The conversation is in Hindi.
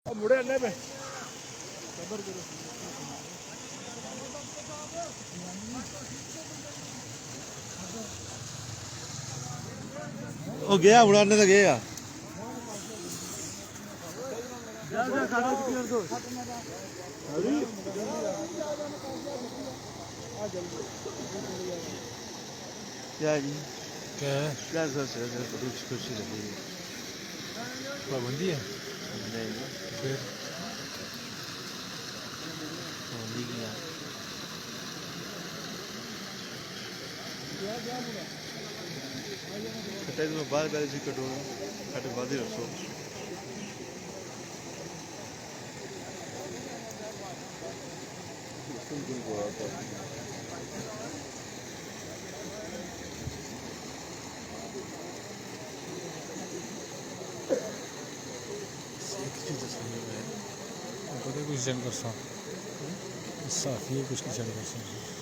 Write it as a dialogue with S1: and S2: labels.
S1: मुड़े अल्ले पे खबर करो
S2: ਉਹ ਗਿਆ ਉਡਾਣੇ ਤਾਂ ਗਿਆ क्या जी
S3: क्या है?
S2: क्या सोच रहे थे कुछ खुशी लगी
S3: पाबंदी है
S2: नहीं
S3: फिर
S2: होली की यार कटे तो बाहर पहले से कटो कटे बाद ही रखो
S3: पता कुछ सेंड कर सा साफी कुछ सेंड कर सा